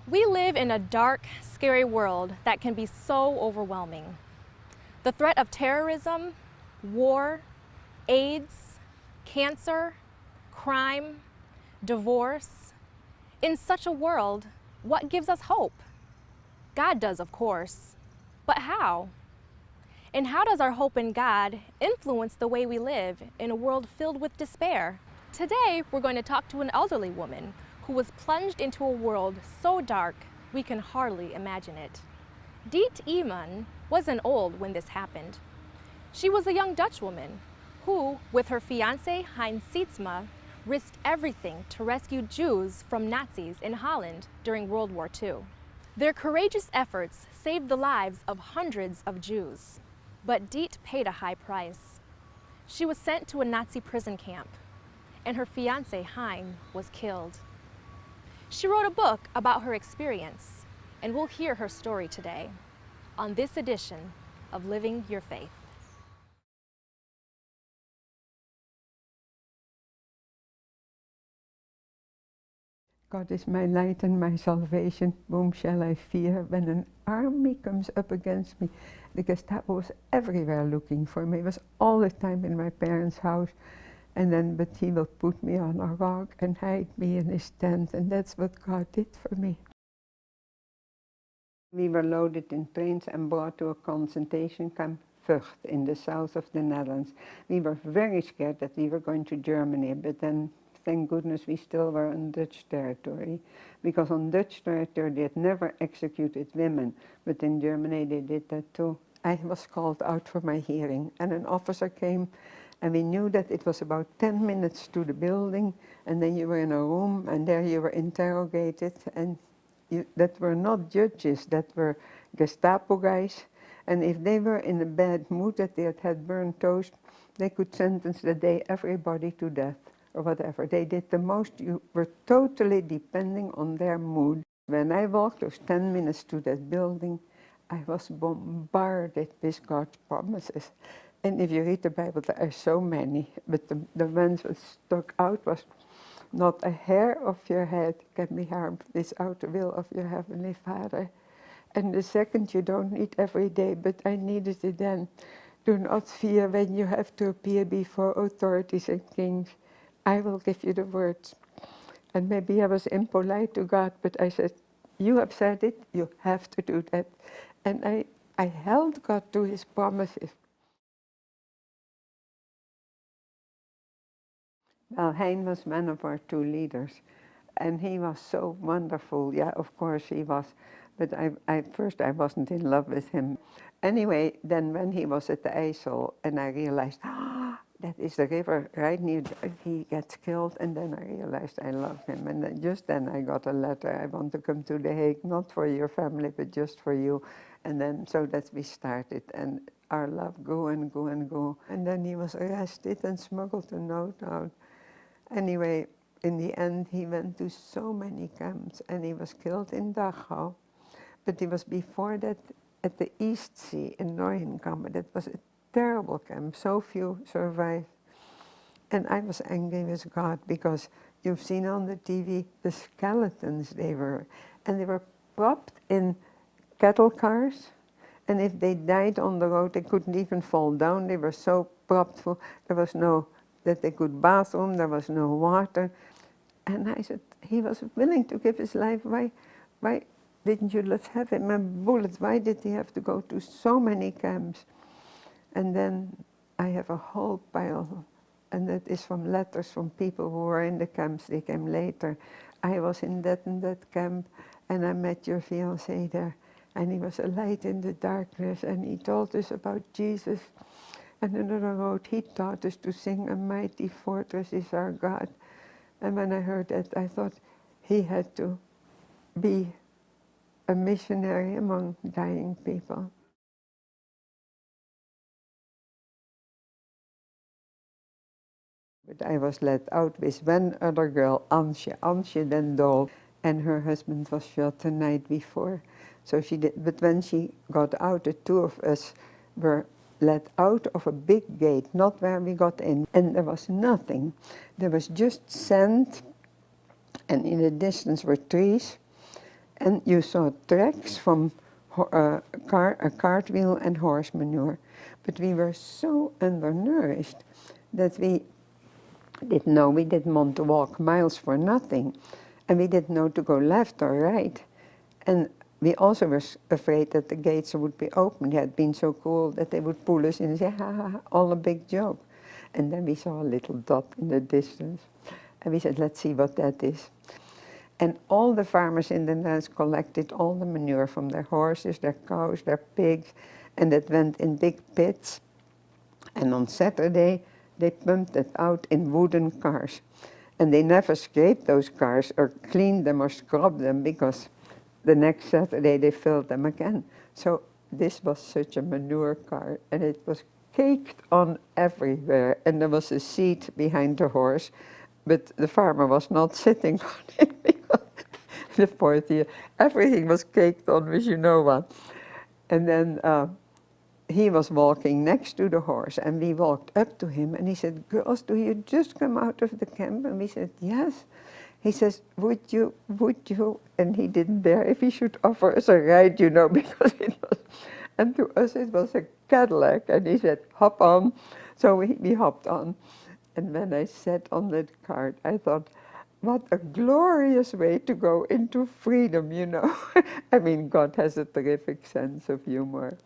We live in a dark, scary world that can be so overwhelming. The threat of terrorism, war, AIDS, cancer, crime, divorce. In such a world, what gives us hope? God does, of course. But how? And how does our hope in God influence the way we live in a world filled with despair? Today, we're going to talk to an elderly woman who was plunged into a world so dark we can hardly imagine it. Diet Iman wasn't old when this happened. She was a young Dutch woman who, with her fiancé Heinz Sietsma, risked everything to rescue Jews from Nazis in Holland during World War II. Their courageous efforts saved the lives of hundreds of Jews. But Diet paid a high price. She was sent to a Nazi prison camp, and her fiancé Hein was killed. She wrote a book about her experience, and we'll hear her story today on this edition of Living Your Faith. God is my light and my salvation. Whom shall I fear? When an army comes up against me, the Gestapo was everywhere looking for me. It was all the time in my parents' house. But he will put me on a rock and hide me in his tent, and that's what God did for me. We were loaded in trains and brought to a concentration camp, Vught, in the south of the Netherlands. We were very scared that we were going to Germany, but then, thank goodness, we still were on Dutch territory. Because on Dutch territory they had never executed women, but in Germany they did that too. I was called out for my hearing, and an officer came, and we knew that it was about 10 minutes to the building, and then you were in a room, and there you were interrogated, and that were not judges, that were Gestapo guys, and if they were in a bad mood, that they had burned toast, they could sentence the day everybody to death, or whatever. They did the most. You were totally depending on their mood. When I walked those 10 minutes to that building, I was bombarded with God's promises. And if you read the Bible, there are so many, but the ones that stuck out was, not a hair of your head can be harmed without the will of your Heavenly Father. And the second you don't need every day, but I needed it then. Do not fear when you have to appear before authorities and kings. I will give you the words. And maybe I was impolite to God, but I said, you have said it, you have to do that. And I held God to his promises. Well, Hein was one of our two leaders, and he was so wonderful. Yeah, of course he was, but first I wasn't in love with him. Anyway, then when he was at the IJssel, and I realized, that is the river right near, he gets killed, and then I realized I love him. And then, just then I got a letter, I want to come to The Hague, not for your family, but just for you. And then, so that we started, and our love grew and grew and grew. And then he was arrested and smuggled a note out. Anyway, in the end, he went to so many camps, and he was killed in Dachau. But he was before that at the East Sea in Neuenkamp. That was a terrible camp. So few survived. And I was angry with God, because you've seen on the TV the skeletons they were. And they were propped in cattle cars. And if they died on the road, they couldn't even fall down. They were so propped full. There was no that they could bathroom, there was no water. And I said, he was willing to give his life. Why didn't you let have him a bullet? Why did he have to go to so many camps? And then I have a whole pile, and that is from letters from people who were in the camps. They came later. I was in that and that camp, and I met your fiancé there. And he was a light in the darkness, and he told us about Jesus. And another wrote, he taught us to sing, a mighty fortress is our God. And when I heard that, I thought he had to be a missionary among dying people. But I was let out with one other girl, Ansje den Dool, and her husband was shot the night before. So she did, but when she got out, the two of us were let out of a big gate, not where we got in, and there was nothing. There was just sand, and in the distance were trees, And you saw tracks from a cartwheel and horse manure. But we were so undernourished that we didn't know, we didn't want to walk miles for nothing. And we didn't know to go left or right. And we also were afraid that the gates would be open. They had been so cool that they would pull us in and say, ha ha ha, all a big joke. And then we saw a little dot in the distance. And we said, let's see what that is. And all the farmers in the Netherlands collected all the manure from their horses, their cows, their pigs, and it went in big pits. And on Saturday, they pumped it out in wooden cars. And they never scraped those cars or cleaned them or scrubbed them, because the next Saturday they filled them again. So this was such a manure car, and it was caked on everywhere. And there was a seat behind the horse, but the farmer was not sitting on it, because the poor dear, everything was caked on with you know what. And then he was walking next to the horse, and we walked up to him, and he said, girls, do you just come out of the camp? And we said, yes. He says, would you? And he didn't dare if he should offer us a ride, you know, because it was, and to us it was a Cadillac, and he said, hop on. So we hopped on. And when I sat on that cart, I thought, what a glorious way to go into freedom, you know. I mean, God has a terrific sense of humor.